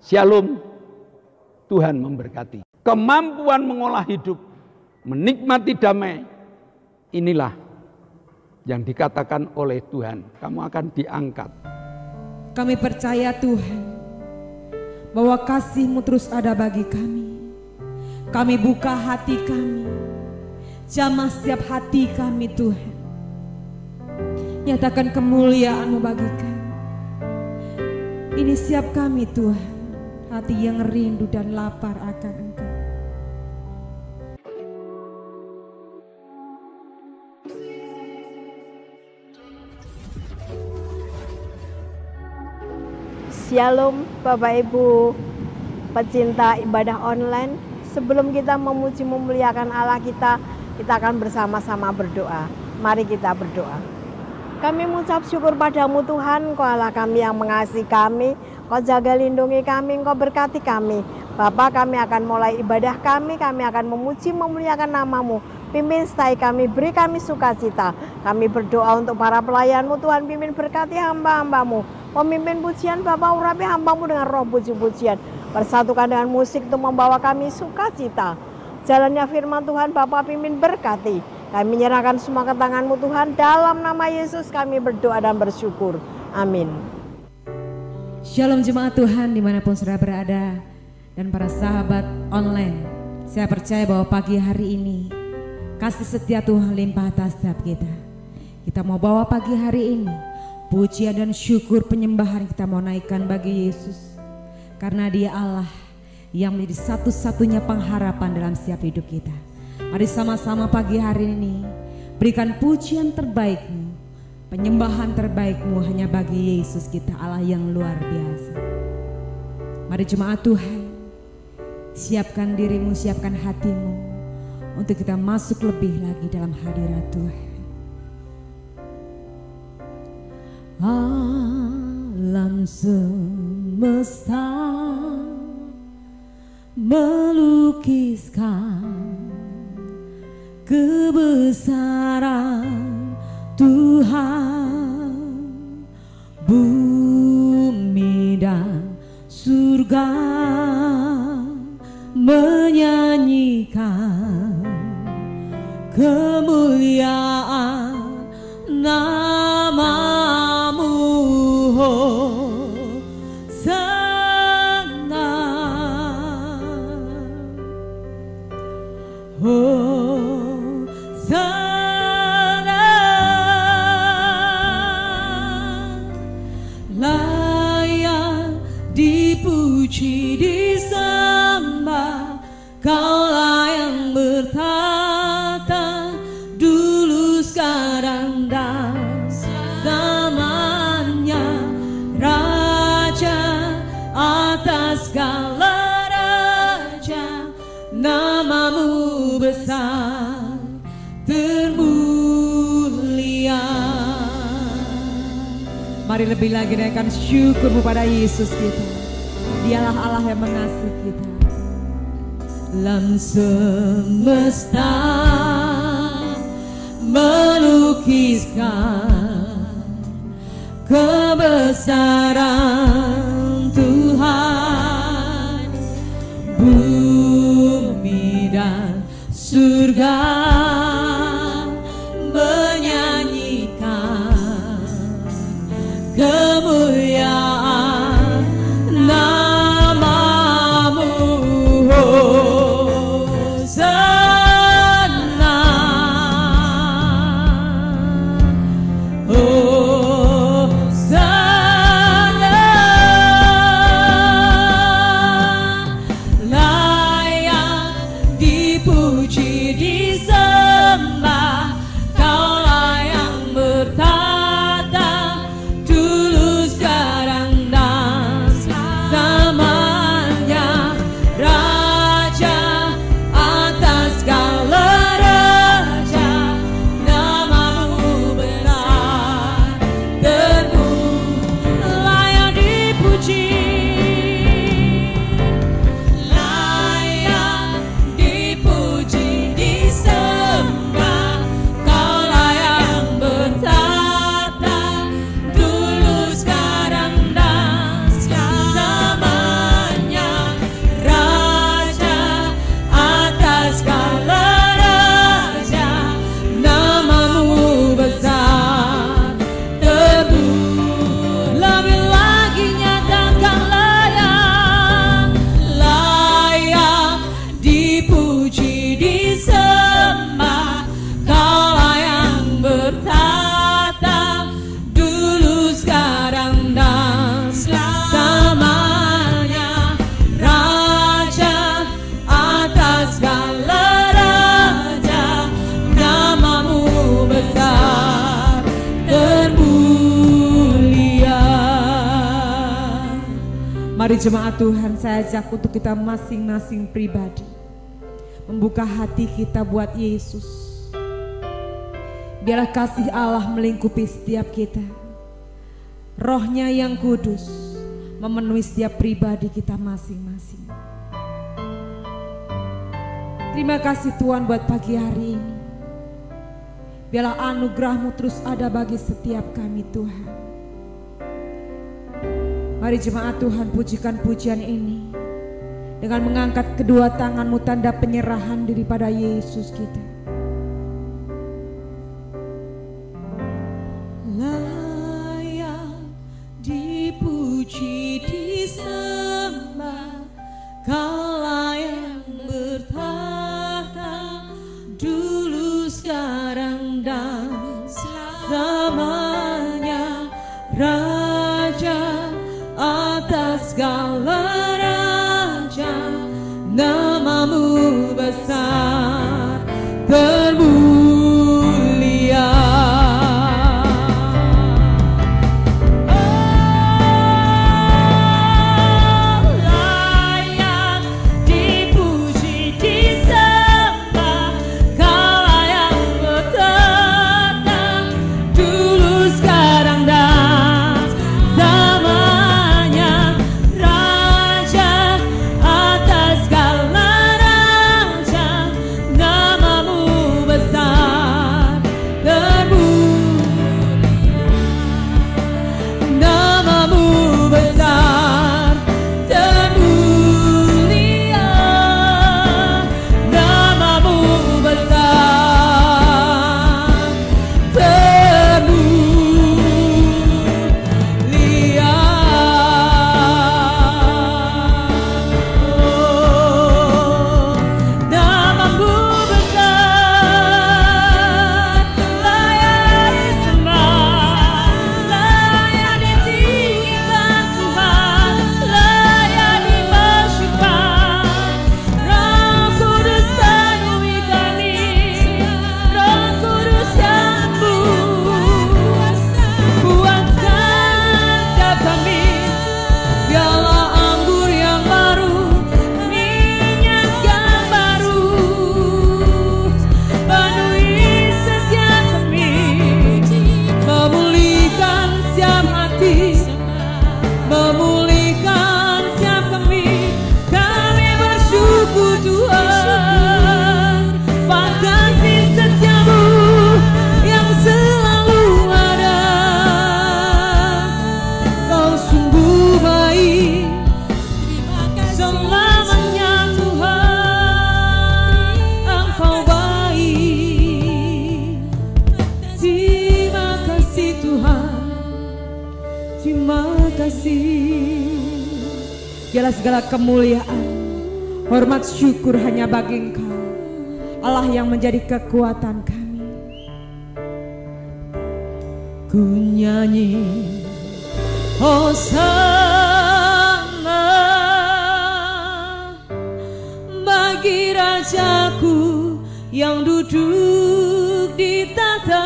Shalom, Tuhan memberkati. Kemampuan mengolah hidup, menikmati damai, inilah yang dikatakan oleh Tuhan. Kamu akan diangkat. Kami percaya Tuhan, bahwa kasih-Mu terus ada bagi kami. Kami buka hati kami, jamah setiap hati kami Tuhan. Nyatakan kemuliaan-Mu bagi kami. Ini siap kami Tuhan, hati yang rindu dan lapar akan Engkau. Shalom Bapak Ibu pecinta ibadah online. Sebelum kita memuji memuliakan Allah kita akan bersama-sama berdoa. Mari kita berdoa. Kami mengucap syukur padamu Tuhan, Kau Allah kami yang mengasihi kami, Kau jaga lindungi kami, Kau berkati kami. Bapa, kami akan mulai ibadah kami akan memuji memuliakan nama-Mu. Pimpin setai kami, beri kami sukacita. Kami berdoa untuk para pelayan-Mu Tuhan, pimpin berkati hamba-hamba-Mu. Pemimpin pujian Bapak, urapi hamba-Mu dengan roh puji-pujian. Persatukan dengan musik untuk membawa kami sukacita. Jalannya firman Tuhan, Bapak pimpin berkati. Kami menyerahkan semua ke tangan-Mu Tuhan. Dalam nama Yesus kami berdoa dan bersyukur. Amin. Shalom jemaat Tuhan dimanapun saudara berada, dan para sahabat online. Saya percaya bahwa pagi hari ini kasih setia Tuhan limpah atas setiap kita. Kita mau bawa pagi hari ini pujian dan syukur penyembahan kita mau naikkan bagi Yesus. Karena Dia Allah yang menjadi satu-satunya pengharapan dalam setiap hidup kita. Mari sama-sama pagi hari ini berikan pujian terbaik-Mu, penyembahan terbaik-Mu hanya bagi Yesus kita, Allah yang luar biasa. Mari jemaat Tuhan, siapkan dirimu, siapkan hatimu untuk kita masuk lebih lagi dalam hadirat Tuhan. Alam semesta melukiskan kebesaran Tuhan, bumi dan surga menyanyikan kemuliaan nama-Mu. Layak dipuji, disembah, Kaulah yang bertata dulu, sekarang dan selamanya, Raja atas segala raja. Nama-Mu besar termulia. Mari lebih lagi naikkan syukur-Mu pada Yesus kita. Dialah Allah yang mengasihi kita. Alam semesta melukiskan kebesaran Tuhan, bumi dan surga menyanyikan kemuliaan nama-Mu. Hosana, Hosana, layak dipuji, disembah, Mari jemaat Tuhan, saya ajak untuk kita masing-masing pribadi membuka hati kita buat Yesus. Biarlah kasih Allah melingkupi setiap kita. Roh-Nya yang kudus memenuhi setiap pribadi kita masing-masing. Terima kasih Tuhan buat pagi hari ini. Biarlah anugerah-Mu terus ada bagi setiap kami Tuhan. Mari jemaat Tuhan, pujikan pujian ini dengan mengangkat kedua tangan-Mu, tanda penyerahan diri pada Yesus kita. Layak dipuji, disembah, Kau layak bertahta, dulu, sekarang, dan selamanya. Raja atas segala raja, nama-Mu besar termulia. Layak dipuji, disembah, Kau layak bertahta, dulu, sekarang, dan selamanya. Raja atas segala raja, nama-Mu besar termulia. Nama-Mu besar termulia. Nama-Mu besar termulia. Nama-Mu besar, layak disembah, layak ditinggikan Tuhan, layak dimasyurkan. Roh Kudus penuhi kami, Roh Kudus yang puaskan setiap kami. Biarlah anggur yang baru, minyak yang baru, penuhi setiap kami, memulihkan setiap hati, memulihkan setiap kami. Kami bersyukur Tuhan, buat kasih setia-Mu yang selalu ada. Kau sungguh baik, selamanya Tuhan, Engkau baik. Terima kasih Tuhan, terima kasih. Biarlah segala kemuliaan, hormat, syukur hanya bagi Engkau, Allah yang menjadi kekuatan kami. Ku nyanyi Hosana bagi Rajaku yang duduk di tahta.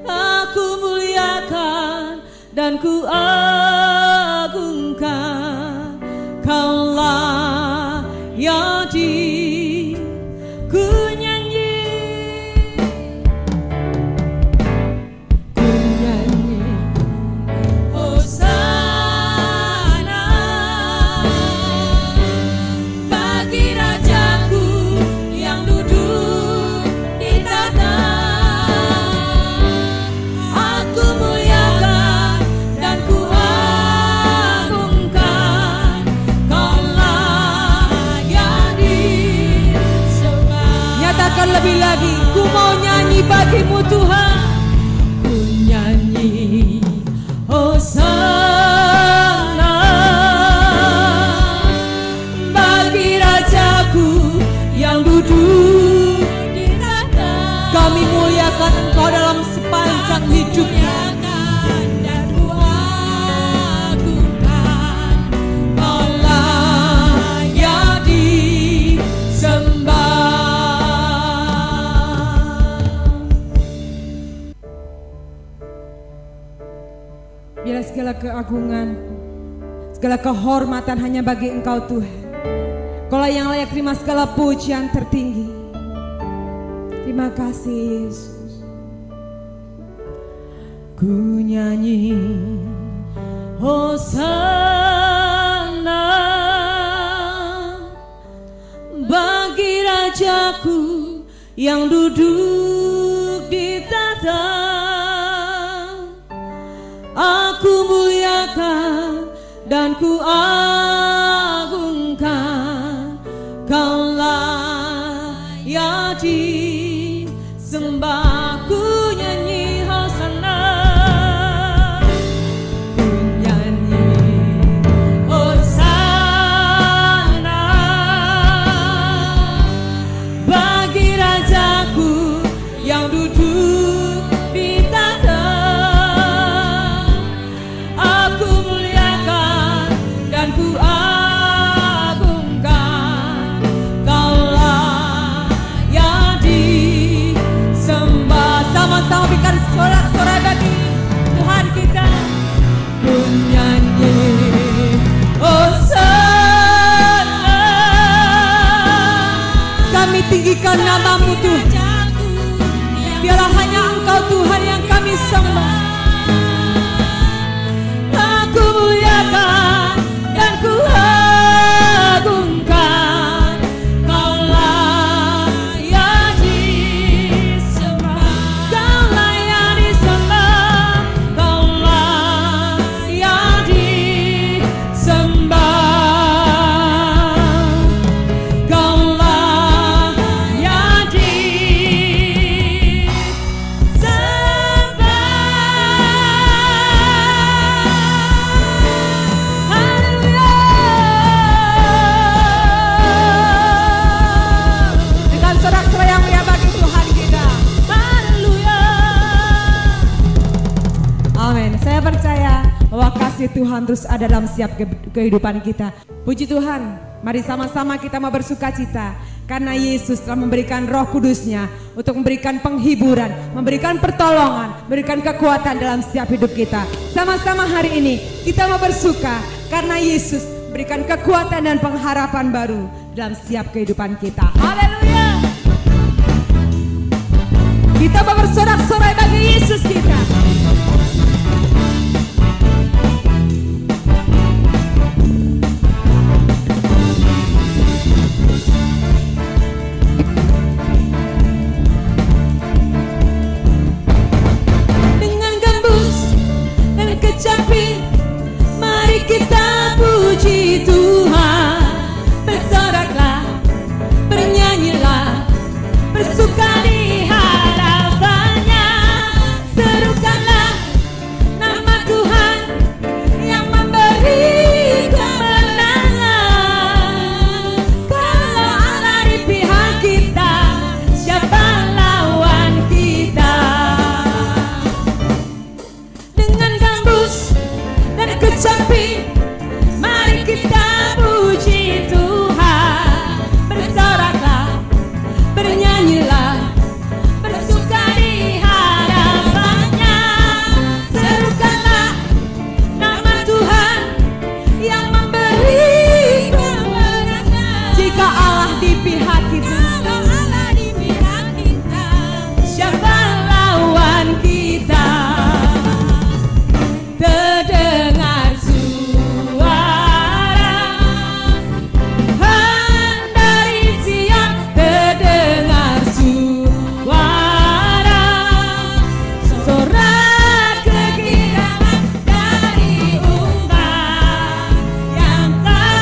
Aku muliakan dan ku agungkan, Kaulah yang ku nyanyi. Ku nyanyi Hosana bagi Rajaku yang duduk di tahta. Aku muliakan dan ku agungkan, Kaulah yang disembah. Nyatakan lebih lagi, ku mau nyanyi bagi-Mu Tuhan. Ku nyanyi Hosana bagi Rajaku yang duduk di tahta. Kami muliakan Engkau dalam sepanjang hidupnya. Dan ku agungkan, Kaulah yang disembah. Biarlah segala keagungan, Segala kehormatan hanya bagi Engkau Tuhan. Kaulah yang layak terima segala pujian tertinggi. Terima kasih Yesus. Ku nyanyi Hosana bagi Rajaku yang duduk di tahta. Aku muliakan dan ku agungkan, Kaulah yang disembah. Ku nyanyi Hosana, ku nyanyi Hosana bagi Rajaku yang duduk di tahta. Aku muliakan dan ku agungkan, Kaulah yang disembah. Sama-sama berikan sorak-sorai bagi Tuhan kita. Ku nyanyi Hosana. Kami tinggikan nama-Mu Tuhan. Biarlah hanya Engkau Tuhan yang kami sembah. Aku muliakan dan ku agungkan, Kaulah yang disembah. Kaulah yang disembah. Kaulah yang disembah. Kaulah yang Dengan sorak-sorai yang mulia bagi Tuhan kita. Haleluya. Amin. Saya percaya bahwa kasih Tuhan terus ada dalam setiap kehidupan kita. Puji Tuhan. Mari sama-sama kita mau bersuka cita karena Yesus telah memberikan Roh Kudus-Nya untuk memberikan penghiburan, memberikan pertolongan, memberikan kekuatan dalam setiap hidup kita. Sama-sama hari ini kita mau bersuka karena Yesus berikan kekuatan dan pengharapan baru dalam setiap kehidupan kita. Haleluya. Kita mau bersorak-sorai bagi Yesus kita. Dengan gembus dan kecapi, mari kita puji Tuhan. Bersoraklah, bernyanyilah, bersuka di hadapan-Nya. Serukanlah nama Tuhan yang memberi kemenangan. Kalau Allah di pihak kita, siapa lawan kita? Dengan gambus dan kecapi, mari kita puji Tuhan. Bersoraklah, bernyanyilah, bersuka di hadapan-Nya. Serukanlah nama Tuhan yang memberi kemenangan. Jika Allah di pihak kita, Kalau Allah di pihak kita, siapa lawan kita? Terdengar suara Tuhan dari Sion, terdengar suara sorak kegirangan dari umat yang tak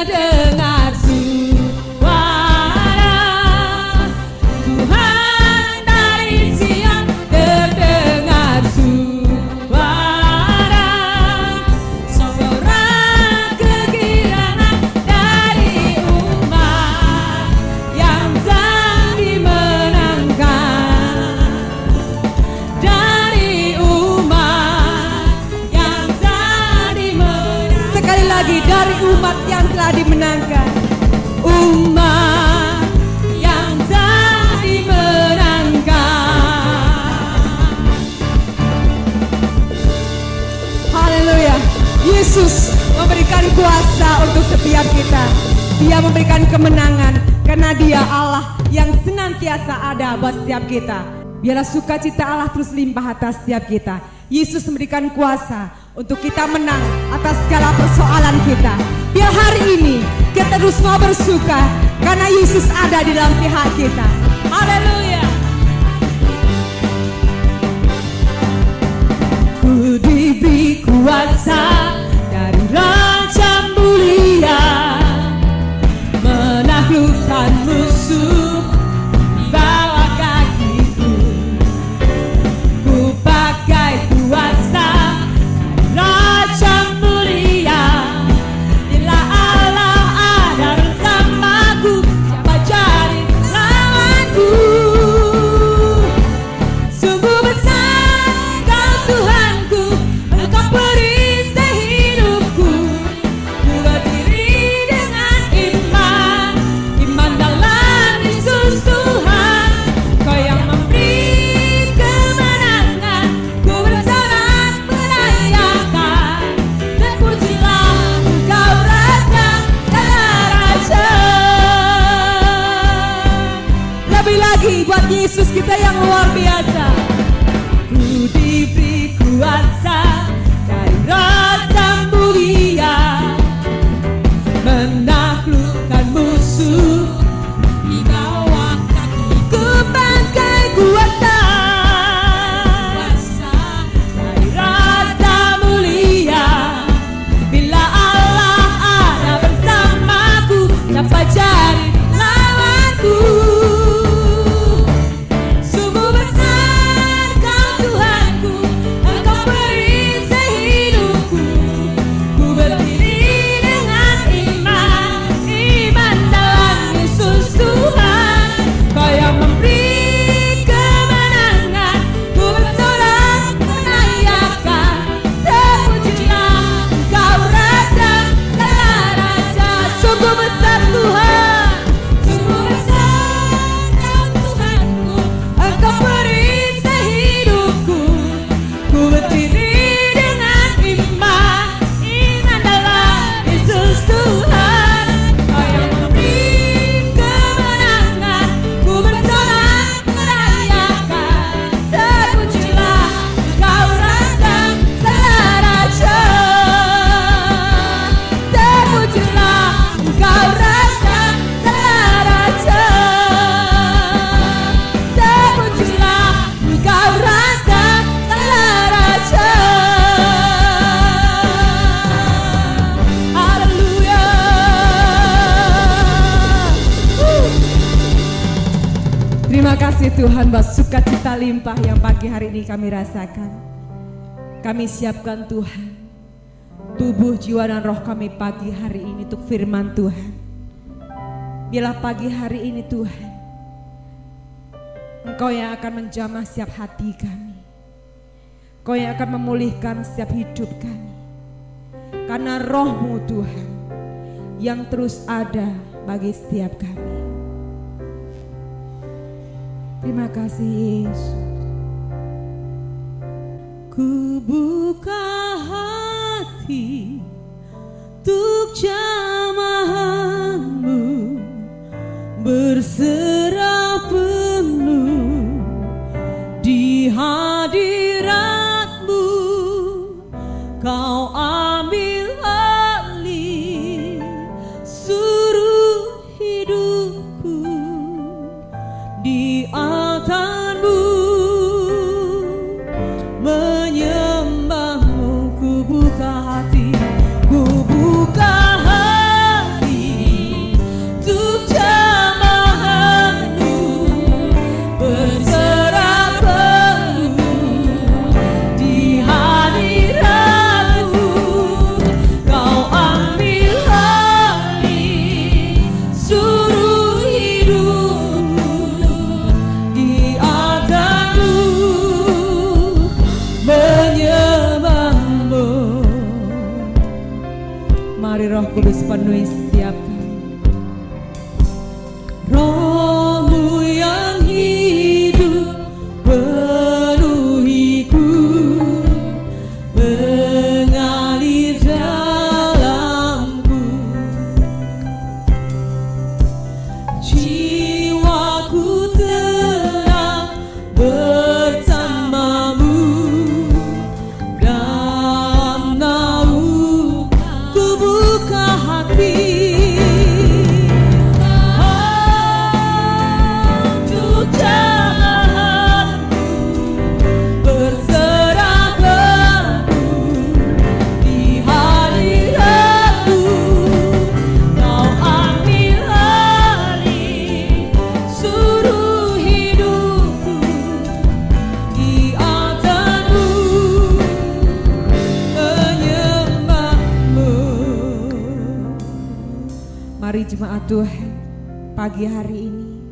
terdengar suara Tuhan dari Sion, terdengar suara sorak kegirangan dari umat yang tak dimenangkan, dari umat yang tak dimenangkan. Sekali lagi, dari umat yang telah dimenangkan, umat yang tak dimenangkan. Haleluya. Yesus memberikan kuasa untuk setiap kita. Dia memberikan kemenangan karena Dia Allah yang senantiasa ada buat setiap kita. Biarlah sukacita Allah terus limpah atas setiap kita. Yesus memberikan kuasa untuk kita menang atas segala persoalan kita. Biar hari ini kita terus mau bersuka karena Yesus ada di dalam pihak kita. Haleluya. Ku diberi kuasa dari Raja mulia, menaklukkan musuh di bawah kakiku. Ku pakai kuasa Raja mulia, bila Allah ada bersamaku, siapa jadi lawanku? Sungguh besar Kau Tuhanku, Engkau perisai hidupku. Ku berdiri dengan iman, iman dalam Yesus Tuhan. Kau yang memberi kemenangan, ku bersorak merayakan. Terpujilah Engkau Raja segala raja. Lebih lagi buat Yesus kita yang luar biasa. Ku diberi kuasa dari Raja mulia, menaklukkan musuh di bawah kakiku. Pakai kuasa dari Raja mulia, bila Allah ada bersamaku, siapa jadi lawanku? Sungguh besar Kau Tuhanku, Engkau perisai hidupku. Ku berdiri dengan iman, iman dalam Yesus Tuhan. Kau yang memberi kemenangan, ku bersorak merayakan. Terpujilah Engkau Raja segala raja. Sungguh besar Tuhan, sungguh besar Kau Tuhanku, Engkau perisai hidupku. Ku berdiri dengan iman, iman dalam Yesus Tuhan. Kau yang memberi kemenangan, ku bersorak merayakan. Terpujilah Engkau Raja segala raja. Terpujilah Engkau Raja segala raja. Terpujilah Engkau Raja segala raja. Haleluya. Terima kasih Tuhan buat sukacita limpah yang pagi hari ini kami rasakan. Kami siapkan Tuhan tubuh, jiwa dan roh kami pagi hari ini untuk firman Tuhan. Bila pagi hari ini Tuhan, Engkau yang akan menjamah setiap hati kami, Engkau yang akan memulihkan setiap hidup kami. Karena roh-Mu Tuhan yang terus ada bagi setiap kami. Terima kasih Yesus. Ku buka hati untuk jamahan-Mu, berserah penuh di hadirat-Mu. Kau ambil alih seluruh hidupku di altar-Mu. Menyembah-Mu, ku buka hati, ku buka hati menemani setiap kami. Roh-Mu yang hidup penuhiku, mengalir dalamku. Jiwaku tenang bersamamu, dalam naungan ku buka hati. Mari jemaat Tuhan, pagi hari ini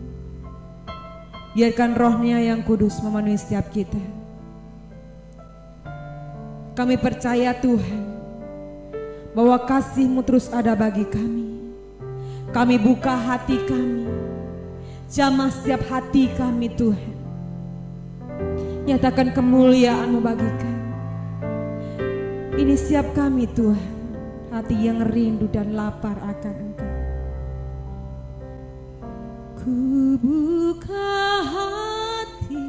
biarkan Roh-Nya yang kudus memenuhi setiap kita. Kami percaya Tuhan bahwa kasih-Mu terus ada bagi kami. Kami buka hati kami, jamah setiap hati kami Tuhan. Nyatakan kemuliaan-Mu bagi kami. Ini siap kami Tuhan, hati yang rindu dan lapar akan Engkau. Ku buka hati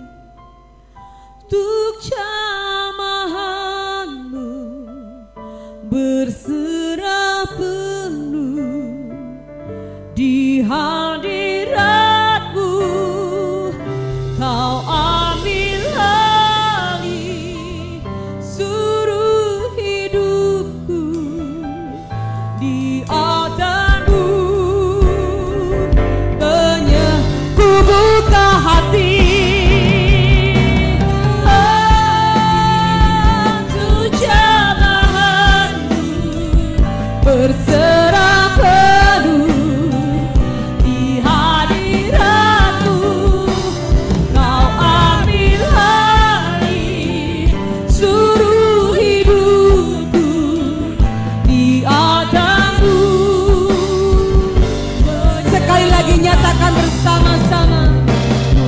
untuk jamahan-Mu, berserah penuh di hadirat-Mu. Kau ambil alih seluruh hidupku di atas-Mu. Ku buka hati untuk jamahan-Mu, berserah penuh di hadirat-Mu. Kau ambil alih seluruh hidupku di atas-Mu. Sekali lagi nyatakan bersama-sama.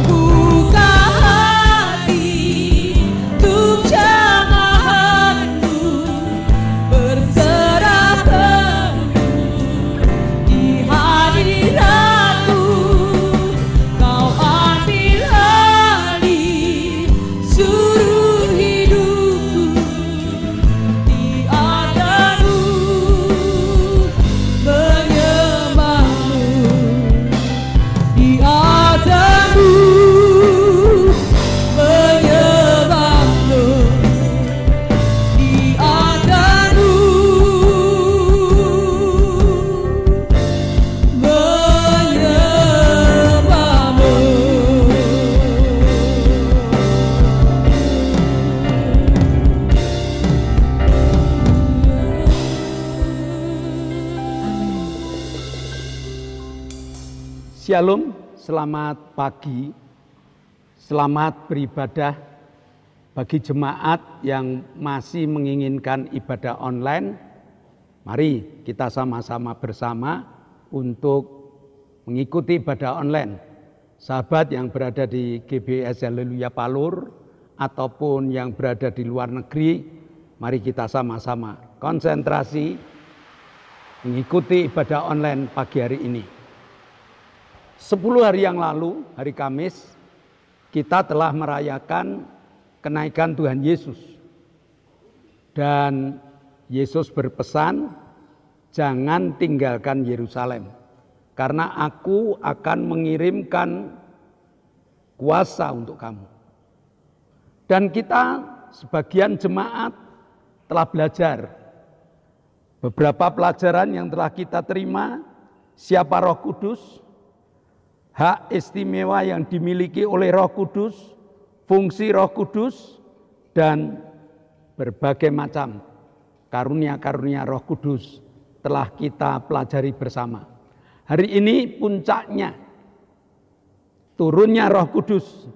Buka hati untuk jamahan-Mu, berserah penuh di hadirat-Mu. Kau ambil alih seluruh hidupku di atas-Mu, menyembah-Mu di atas-Mu, menyembah-Mu di atas-Mu, menyembah-Mu. Shalom, selamat pagi, selamat beribadah bagi jemaat yang masih menginginkan ibadah online. Mari kita sama-sama bersama untuk mengikuti ibadah online. Sahabat yang berada di GBS Haleluya Palur ataupun yang berada di luar negeri, mari kita sama-sama konsentrasi mengikuti ibadah online pagi hari ini. 10 hari yang lalu, hari Kamis, kita telah merayakan kenaikan Tuhan Yesus. Dan Yesus berpesan, jangan tinggalkan Yerusalem, karena aku akan mengirimkan kuasa untuk kamu. Dan kita sebagian jemaat telah belajar beberapa pelajaran yang telah kita terima, siapa Roh Kudus, hak istimewa yang dimiliki oleh Roh Kudus, fungsi Roh Kudus, dan berbagai macam karunia-karunia Roh Kudus telah kita pelajari bersama. Hari ini puncaknya turunnya Roh Kudus.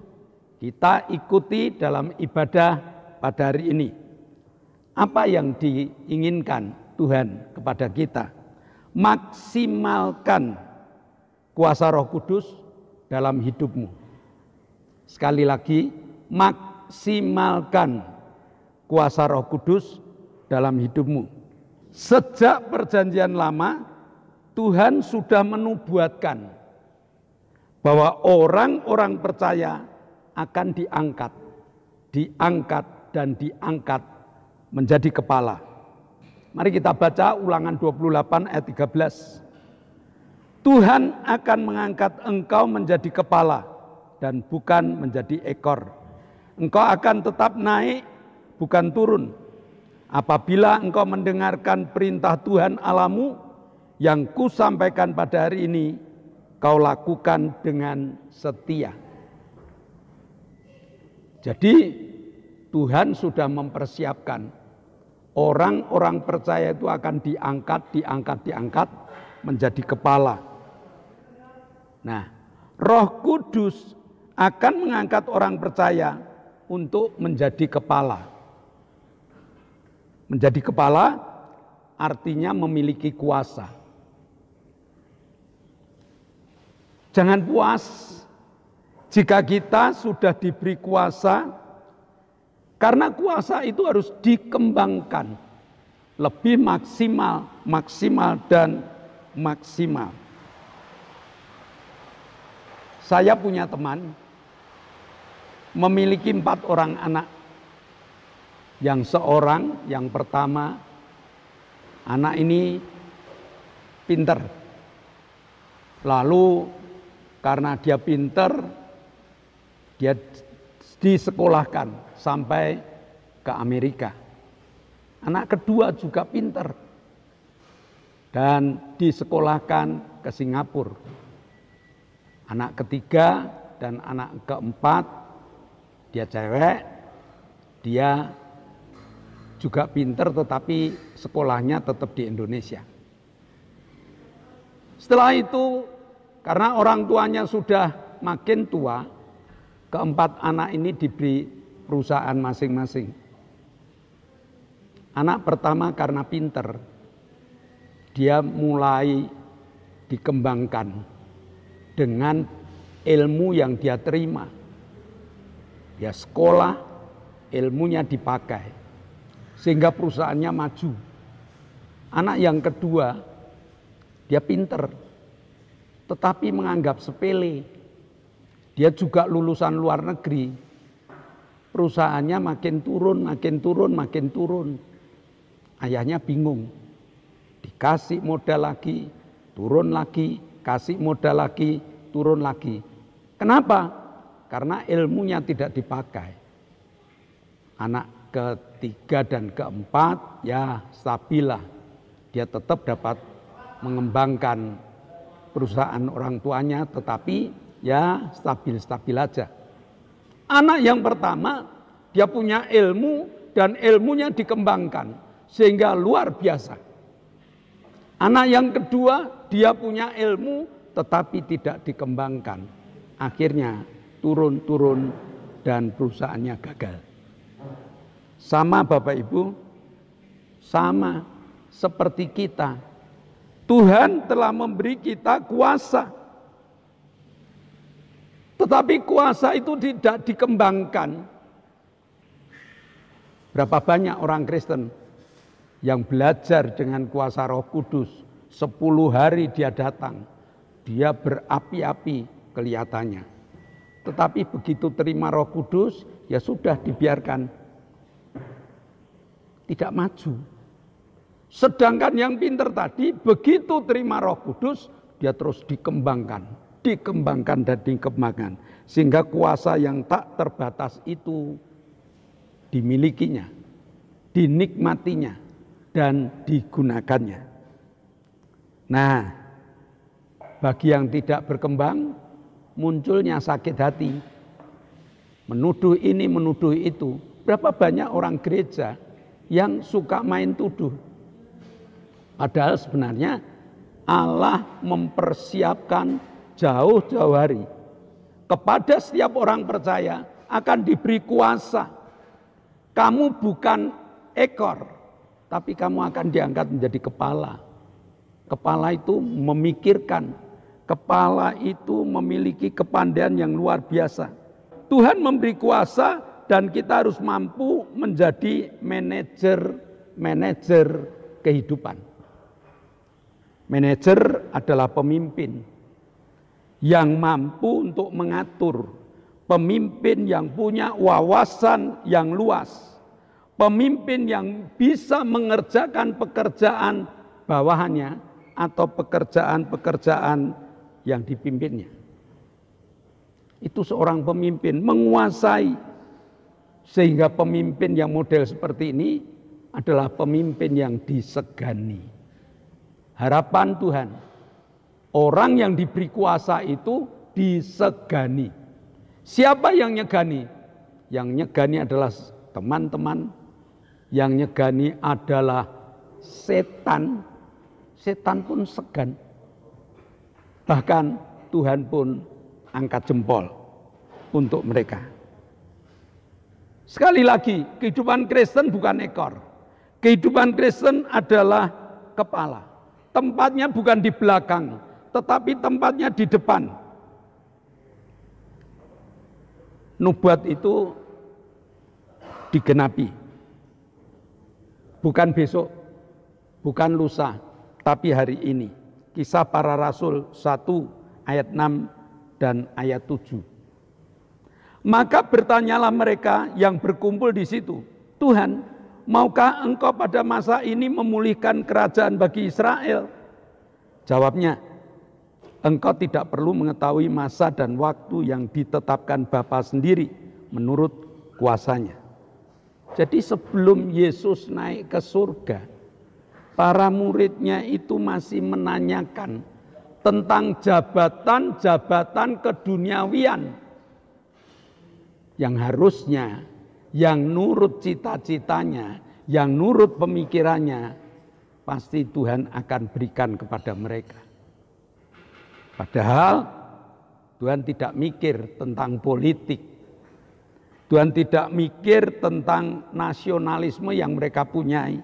Kita ikuti dalam ibadah pada hari ini. Apa yang diinginkan Tuhan kepada kita? maksimalkan kuasa Roh Kudus dalam hidupmu. Sekali lagi, maksimalkan kuasa Roh Kudus dalam hidupmu. Sejak perjanjian lama, Tuhan sudah menubuatkan bahwa orang-orang percaya akan diangkat dan diangkat menjadi kepala. Mari kita baca Ulangan 28 ayat 13. Tuhan akan mengangkat engkau menjadi kepala dan bukan menjadi ekor. Engkau akan tetap naik, bukan turun. Apabila engkau mendengarkan perintah Tuhan Allahmu yang kusampaikan pada hari ini, kau lakukan dengan setia. Jadi Tuhan sudah mempersiapkan orang-orang percaya itu akan diangkat menjadi kepala. Nah, Roh Kudus akan mengangkat orang percaya untuk menjadi kepala. Menjadi kepala artinya memiliki kuasa. Jangan puas jika kita sudah diberi kuasa, karena kuasa itu harus dikembangkan lebih maksimal dan maksimal. Saya punya teman memiliki 4 orang anak. Yang pertama, anak ini pinter. Lalu karena dia pinter, dia disekolahkan sampai ke Amerika. Anak kedua juga pinter dan disekolahkan ke Singapura. Anak ketiga dan anak keempat, dia cewek, dia juga pinter tetapi sekolahnya tetap di Indonesia. Setelah itu, karena orang tuanya sudah makin tua, keempat anak ini diberi perusahaan masing-masing. Anak pertama karena pinter, dia mulai dikembangkan dengan ilmu yang dia terima. Dia sekolah, ilmunya dipakai, sehingga perusahaannya maju. Anak yang kedua, dia pinter, tetapi menganggap sepele. Dia juga lulusan luar negeri. Perusahaannya makin turun. Ayahnya bingung. Dikasih modal lagi, turun lagi, kasih modal lagi, turun lagi. Kenapa? Karena ilmunya tidak dipakai. Anak ketiga dan keempat ya stabil lah. Dia tetap dapat mengembangkan perusahaan orang tuanya, tetapi ya stabil-stabil aja. Anak yang pertama, dia punya ilmu dan ilmunya dikembangkan sehingga luar biasa. Anak yang kedua, dia punya ilmu tetapi tidak dikembangkan. Akhirnya turun dan perusahaannya gagal. Sama Bapak Ibu, sama seperti kita. Tuhan telah memberi kita kuasa. Tetapi kuasa itu tidak dikembangkan. Berapa banyak orang Kristen yang belajar dengan kuasa Roh Kudus, 10 hari dia datang, dia berapi-api kelihatannya. Tetapi begitu terima Roh Kudus, ya sudah dibiarkan, tidak maju. Sedangkan yang pintar tadi, begitu terima Roh Kudus, dia terus dikembangkan dan dikembangkan. Sehingga kuasa yang tak terbatas itu dimilikinya, dinikmatinya, dan digunakannya. Nah, bagi yang tidak berkembang, munculnya sakit hati. Menuduh ini, menuduh itu. Berapa banyak orang gereja yang suka main tuduh. Padahal sebenarnya Allah mempersiapkan jauh-jauh hari. Kepada setiap orang percaya akan diberi kuasa. Kamu bukan ekor, tapi kamu akan diangkat menjadi kepala. Kepala itu memikirkan, kepala itu memiliki kepandaian yang luar biasa. Tuhan memberi kuasa dan kita harus mampu menjadi manajer kehidupan. Manajer adalah pemimpin yang mampu untuk mengatur, pemimpin yang punya wawasan yang luas, pemimpin yang bisa mengerjakan pekerjaan bawahannya atau pekerjaan-pekerjaan yang dipimpinnya. Itu seorang pemimpin menguasai, sehingga pemimpin yang model seperti ini adalah pemimpin yang disegani. Harapan Tuhan, orang yang diberi kuasa itu disegani. Siapa yang nyegani? Yang nyegani adalah teman-teman, yang nyegani adalah setan. Setan pun segan. Bahkan Tuhan pun angkat jempol untuk mereka. Sekali lagi, kehidupan Kristen bukan ekor. Kehidupan Kristen adalah kepala. Tempatnya bukan di belakang, tetapi tempatnya di depan. Nubuat itu digenapi. Bukan besok, bukan lusa, tapi hari ini. Kisah Para Rasul 1 ayat 6 dan ayat 7. Maka bertanyalah mereka yang berkumpul di situ, Tuhan, maukah engkau pada masa ini memulihkan kerajaan bagi Israel? Jawabnya, engkau tidak perlu mengetahui masa dan waktu yang ditetapkan Bapa sendiri menurut kuasanya. Jadi sebelum Yesus naik ke surga, para muridnya itu masih menanyakan tentang jabatan-jabatan keduniawian yang harusnya, yang nurut cita-citanya, yang nurut pemikirannya, pasti Tuhan akan berikan kepada mereka. Padahal Tuhan tidak mikir tentang politik. Tuhan tidak mikir tentang nasionalisme yang mereka punyai.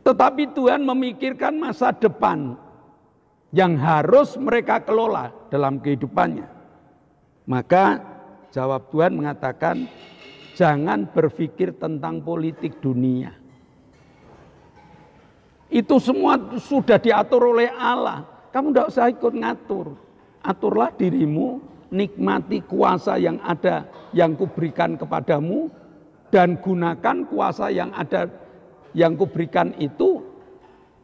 Tetapi Tuhan memikirkan masa depan yang harus mereka kelola dalam kehidupannya. Maka jawab Tuhan mengatakan, jangan berpikir tentang politik dunia. Itu semua sudah diatur oleh Allah. Kamu tidak usah ikut ngatur. Aturlah dirimu, nikmati kuasa yang ada, yang kuberikan kepadamu, dan gunakan kuasa yang ada, yang kuberikan itu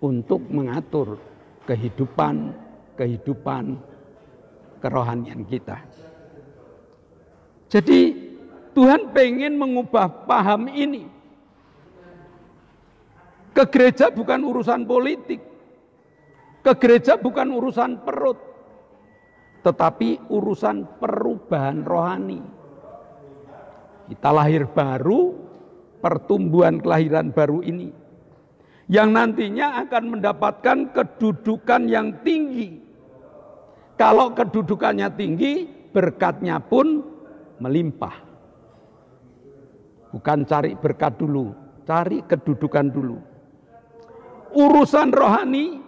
untuk mengatur kehidupan kerohanian kita. Jadi Tuhan pengen mengubah paham ini. Ke gereja bukan urusan politik. Ke gereja bukan urusan perut. Tetapi urusan perubahan rohani. Kita lahir baru, pertumbuhan kelahiran baru ini. Yang nantinya akan mendapatkan kedudukan yang tinggi. Kalau kedudukannya tinggi, berkatnya pun melimpah. Bukan cari berkat dulu, cari kedudukan dulu. Urusan rohani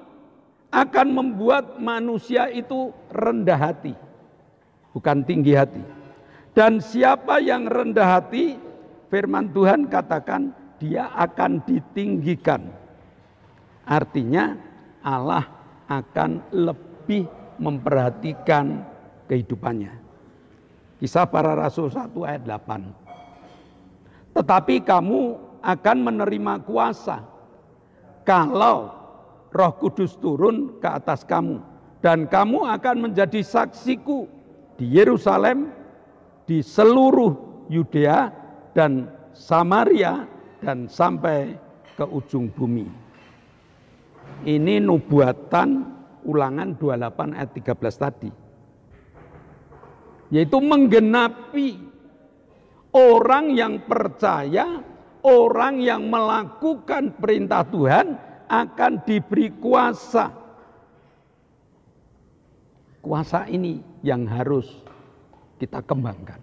akan membuat manusia itu rendah hati, bukan tinggi hati. Dan siapa yang rendah hati, firman Tuhan katakan dia akan ditinggikan. Artinya Allah akan lebih memperhatikan kehidupannya. Kisah Para Rasul 1 ayat 8. Tetapi kamu akan menerima kuasa kalau Roh Kudus turun ke atas kamu, dan kamu akan menjadi saksiku di Yerusalem, di seluruh Yudea dan Samaria, dan sampai ke ujung bumi. Ini nubuatan Ulangan 28 ayat 13 tadi. Yaitu menggenapi orang yang percaya, orang yang melakukan perintah Tuhan akan diberi kuasa. Kuasa ini yang harus kita kembangkan.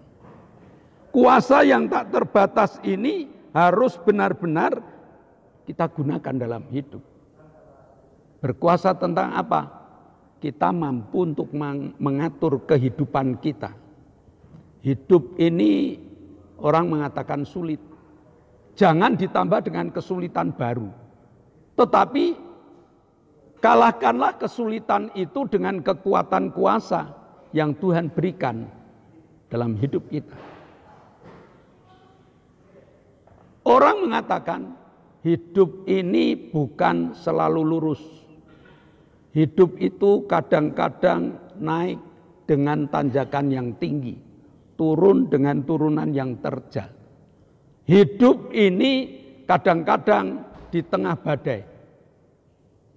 Kuasa yang tak terbatas ini harus benar-benar kita gunakan dalam hidup. Berkuasa tentang apa? Kita mampu untuk mengatur kehidupan kita. Hidup ini orang mengatakan sulit. Jangan ditambah dengan kesulitan baru. Tetapi kalahkanlah kesulitan itu dengan kekuatan kuasa yang Tuhan berikan dalam hidup kita. Orang mengatakan hidup ini bukan selalu lurus. Hidup itu kadang-kadang naik dengan tanjakan yang tinggi, turun dengan turunan yang terjal. Hidup ini kadang-kadang di tengah badai.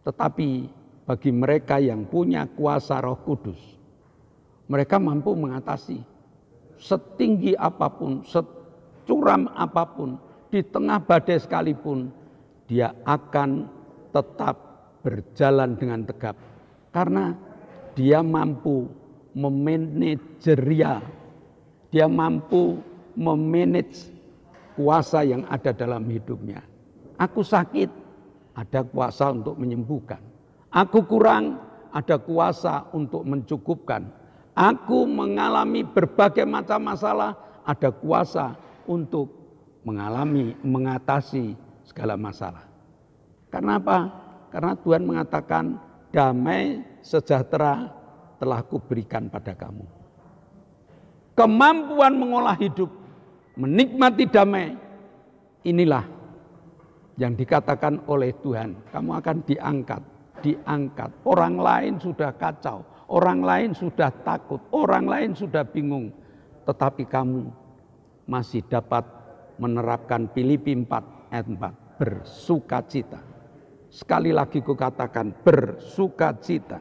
Tetapi bagi mereka yang punya kuasa Roh Kudus, mereka mampu mengatasi setinggi apapun, securam apapun, di tengah badai sekalipun, dia akan tetap berjalan dengan tegap. Karena dia mampu memanajeria, dia mampu memanage kuasa yang ada dalam hidupnya. Aku sakit, ada kuasa untuk menyembuhkan. Aku kurang, ada kuasa untuk mencukupkan. Aku mengalami berbagai macam masalah, ada kuasa untuk mengatasi segala masalah. Karena apa? Karena Tuhan mengatakan damai sejahtera telah kuberikan pada kamu. Kemampuan mengolah hidup, menikmati damai, inilah yang dikatakan oleh Tuhan. Kamu akan diangkat. Orang lain sudah kacau, orang lain sudah takut, orang lain sudah bingung. Tetapi kamu masih dapat menerapkan Filipi 4 ayat 4, bersukacita. Sekali lagi kukatakan bersukacita.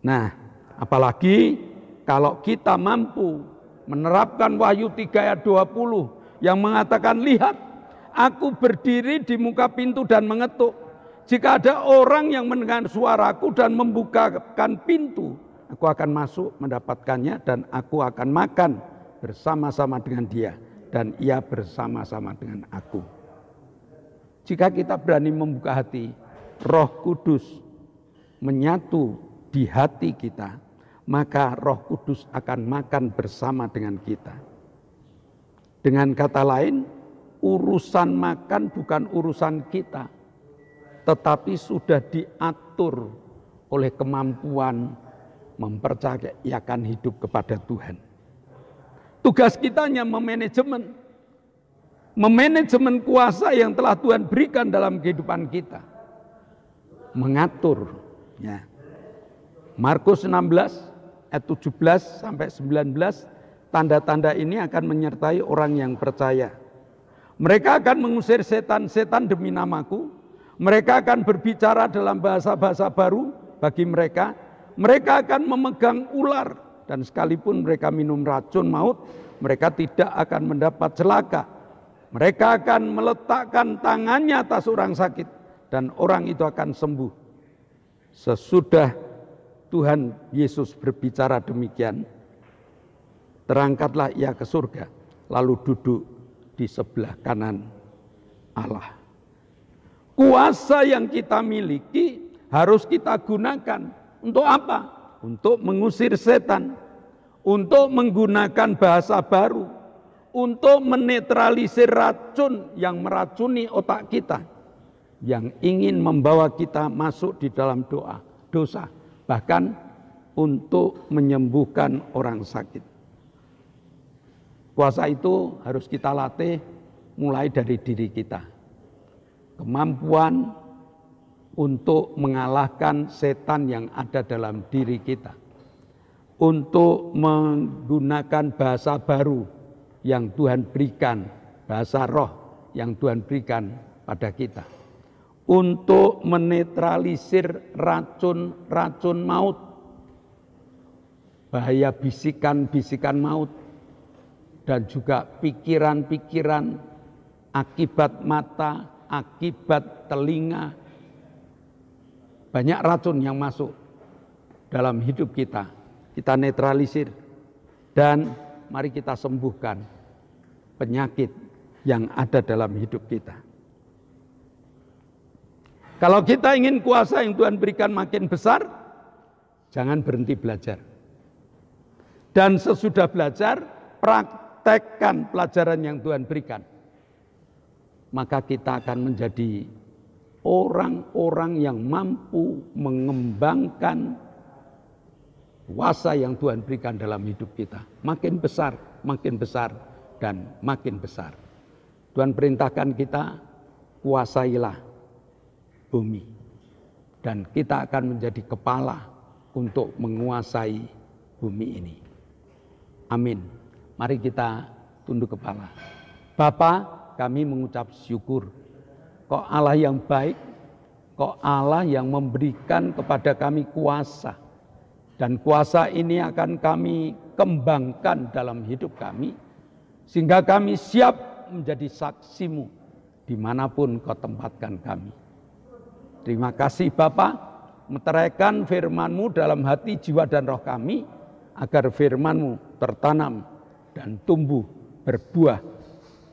Nah, apalagi kalau kita mampu menerapkan Wahyu 3 ayat 20 yang mengatakan, lihat, aku berdiri di muka pintu dan mengetuk. Jika ada orang yang mendengar suaraku dan membukakan pintu, aku akan masuk mendapatkannya dan aku akan makan bersama-sama dengan dia dan ia bersama-sama dengan aku. Jika kita berani membuka hati, Roh Kudus menyatu di hati kita, maka Roh Kudus akan makan bersama dengan kita. Dengan kata lain, urusan makan bukan urusan kita, tetapi sudah diatur oleh kemampuan mempercayakan hidup kepada Tuhan. Tugas kita hanya memanajemen kuasa yang telah Tuhan berikan dalam kehidupan kita. Mengatur. Ya. Markus 16 ayat 17 sampai 19, tanda-tanda ini akan menyertai orang yang percaya. Mereka akan mengusir setan-setan demi namaku. Mereka akan berbicara dalam bahasa-bahasa baru bagi mereka. Mereka akan memegang ular dan sekalipun mereka minum racun maut, mereka tidak akan mendapat celaka. Mereka akan meletakkan tangannya atas orang sakit dan orang itu akan sembuh. Sesudah Tuhan Yesus berbicara demikian, terangkatlah ia ke surga, lalu duduk di sebelah kanan Allah. Kuasa yang kita miliki harus kita gunakan. Untuk apa? Untuk mengusir setan, untuk menggunakan bahasa baru, untuk menetralisir racun yang meracuni otak kita, yang ingin membawa kita masuk di dalam dosa, bahkan untuk menyembuhkan orang sakit. Kuasa itu harus kita latih mulai dari diri kita. Kemampuan untuk mengalahkan setan yang ada dalam diri kita. Untuk menggunakan bahasa baru yang Tuhan berikan, bahasa roh yang Tuhan berikan pada kita. Untuk menetralisir racun-racun maut, bahaya bisikan-bisikan maut, dan juga pikiran-pikiran akibat mata, akibat telinga. Banyak racun yang masuk dalam hidup kita. Kita netralisir dan mari kita sembuhkan penyakit yang ada dalam hidup kita. Kalau kita ingin kuasa yang Tuhan berikan makin besar, jangan berhenti belajar. Dan sesudah belajar, praktekkan pelajaran yang Tuhan berikan. Maka kita akan menjadi orang-orang yang mampu mengembangkan kuasa yang Tuhan berikan dalam hidup kita. Makin besar, dan makin besar. Tuhan perintahkan kita, kuasailah bumi. Dan kita akan menjadi kepala untuk menguasai bumi ini. Amin. Mari kita tunduk kepala. Bapa, kami mengucap syukur. Kok Allah yang baik, kok Allah yang memberikan kepada kami kuasa. Dan kuasa ini akan kami kembangkan dalam hidup kami. Sehingga kami siap menjadi saksimu dimanapun kau tempatkan kami. Terima kasih Bapa, meteraikan firman-Mu dalam hati, jiwa, dan roh kami, agar firman-Mu tertanam dan tumbuh berbuah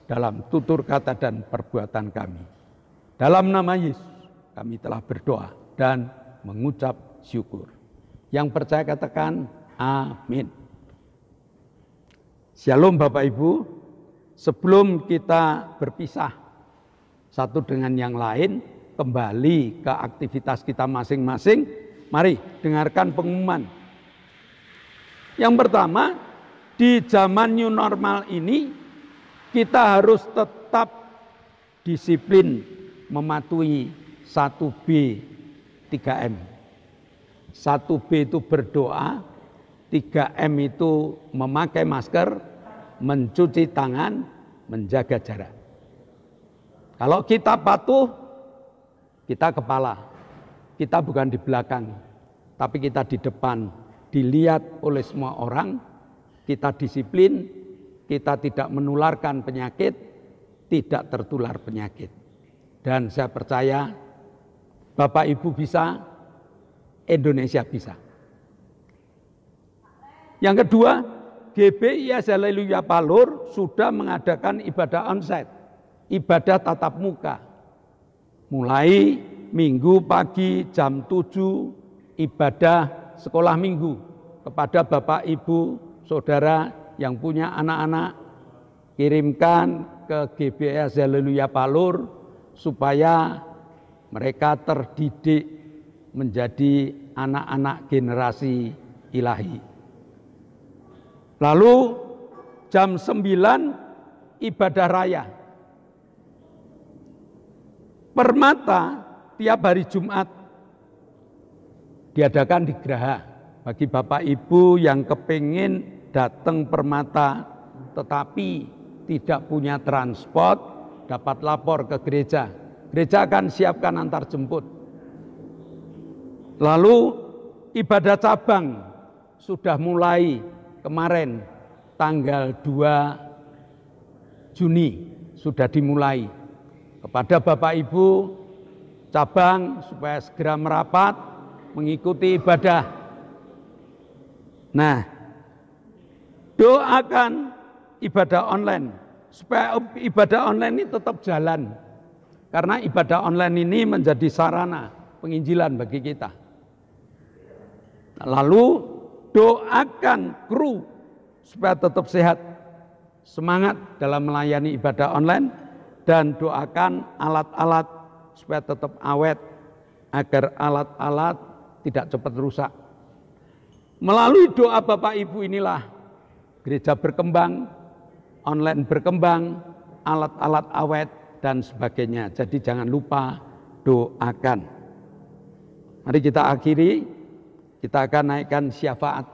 dalam tutur kata dan perbuatan kami. Dalam nama Yesus kami telah berdoa dan mengucap syukur. Yang percaya katakan amin. Shalom Bapak Ibu. Sebelum kita berpisah satu dengan yang lain, kembali ke aktivitas kita masing-masing, mari dengarkan pengumuman. Yang pertama, di zaman new normal ini kita harus tetap disiplin mematuhi 1B 3M. 1B itu berdoa, 3M itu memakai masker, mencuci tangan, menjaga jarak. Kalau kita patuh, kita kepala, kita bukan di belakang, tapi kita di depan, dilihat oleh semua orang, kita disiplin, kita tidak menularkan penyakit, tidak tertular penyakit. Dan saya percaya Bapak Ibu bisa, Indonesia bisa. Yang kedua, GBIS Haleluya Palur sudah mengadakan ibadah onsite, ibadah tatap muka. Mulai Minggu pagi jam 7 ibadah sekolah minggu kepada Bapak Ibu Saudara yang punya anak-anak, kirimkan ke GBIS Haleluya Palur supaya mereka terdidik menjadi anak-anak generasi ilahi. Lalu jam 9 ibadah raya. Permata tiap hari Jumat diadakan di Geraha. Bagi Bapak Ibu yang kepingin datang Permata tetapi tidak punya transport, dapat lapor ke gereja. Gereja akan siapkan antar jemput. Lalu ibadah cabang sudah mulai kemarin tanggal 2 Juni sudah dimulai. Kepada Bapak Ibu cabang supaya segera merapat mengikuti ibadah. Nah, doakan ibadah online supaya ibadah online ini tetap jalan. Karena ibadah online ini menjadi sarana penginjilan bagi kita. Lalu doakan kru supaya tetap sehat, semangat dalam melayani ibadah online. Dan doakan alat-alat supaya tetap awet, agar alat-alat tidak cepat rusak. Melalui doa Bapak Ibu inilah gereja berkembang, online berkembang, alat-alat awet, dan sebagainya. Jadi jangan lupa doakan. Mari kita akhiri, kita akan naikkan syafaat.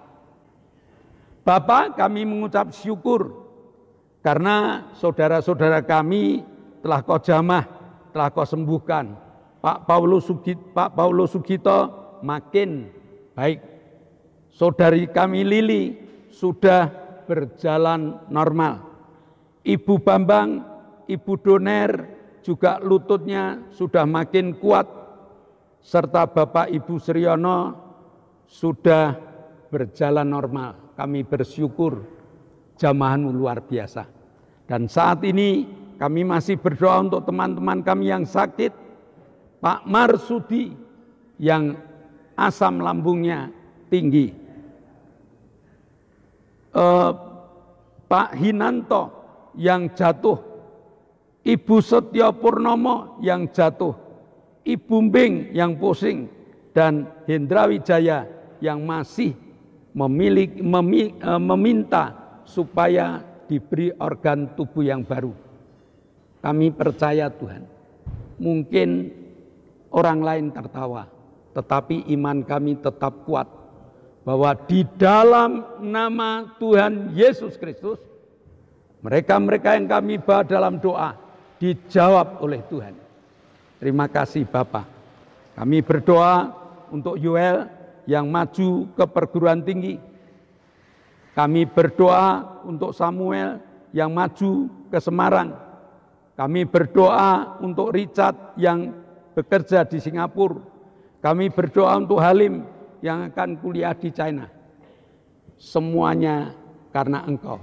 Bapa, kami mengucap syukur karena saudara-saudara kami telah kau jamah, telah kau sembuhkan. Pak Paulus Sugito makin baik. Saudari kami Lili sudah berjalan normal. Ibu Bambang, Ibu Doner juga lututnya sudah makin kuat. Serta Bapak Ibu Sriono sudah berjalan normal. Kami bersyukur jamahan luar biasa. Dan saat ini kami masih berdoa untuk teman-teman kami yang sakit. Pak Marsudi yang asam lambungnya tinggi, Pak Hinanto yang jatuh, Ibu Setyo Purnomo yang jatuh, Ibu Mbing yang pusing, dan Hendra Wijaya yang masih meminta supaya diberi organ tubuh yang baru. Kami percaya Tuhan, mungkin orang lain tertawa, tetapi iman kami tetap kuat bahwa di dalam nama Tuhan Yesus Kristus, mereka-mereka yang kami bawa dalam doa dijawab oleh Tuhan. Terima kasih Bapak. Kami berdoa untuk Yoel yang maju ke perguruan tinggi. Kami berdoa untuk Samuel yang maju ke Semarang. Kami berdoa untuk Richard yang bekerja di Singapura. Kami berdoa untuk Halim yang akan kuliah di China. Semuanya karena Engkau.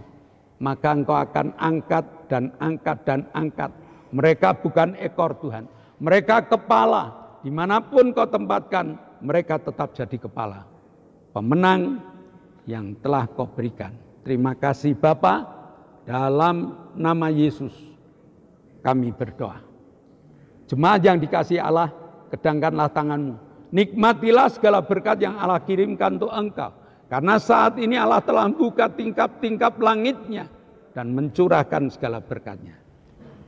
Maka Engkau akan angkat dan angkat dan angkat. Mereka bukan ekor Tuhan. Mereka kepala. Dimanapun Kau tempatkan, mereka tetap jadi kepala. Pemenang yang telah Kau berikan. Terima kasih Bapa, dalam nama Yesus kami berdoa. Jemaat yang dikasihi Allah, kedangkanlah tanganmu. Nikmatilah segala berkat yang Allah kirimkan untuk engkau. Karena saat ini Allah telah membuka tingkap-tingkap langitnya dan mencurahkan segala berkatnya.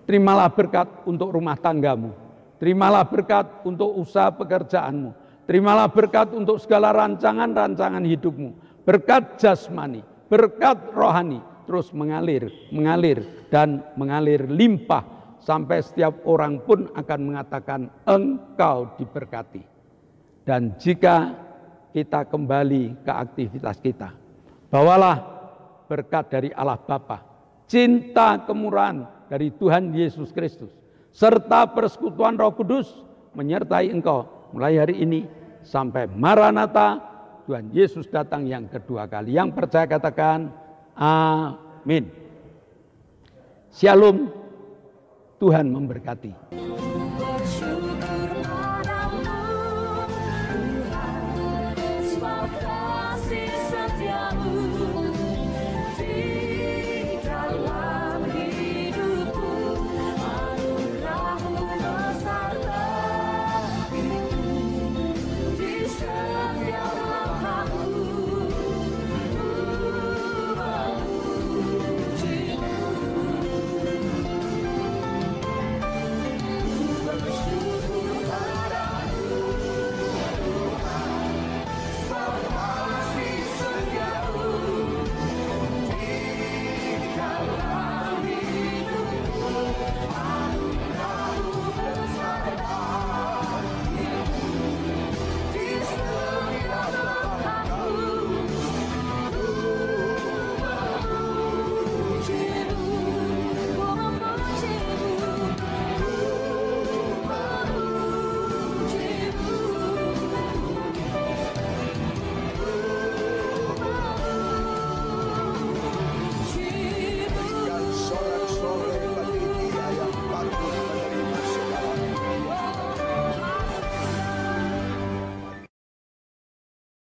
Terimalah berkat untuk rumah tanggamu. Terimalah berkat untuk usaha pekerjaanmu. Terimalah berkat untuk segala rancangan-rancangan hidupmu. Berkat jasmani, berkat rohani terus mengalir dan mengalir limpah sampai setiap orang pun akan mengatakan engkau diberkati. Dan jika kita kembali ke aktivitas kita, bawalah berkat dari Allah Bapa, cinta kemurahan dari Tuhan Yesus Kristus, serta persekutuan Roh Kudus menyertai engkau mulai hari ini sampai Maranatha, Tuhan Yesus datang yang kedua kali. Yang percaya katakan amin. Shalom, Tuhan memberkati.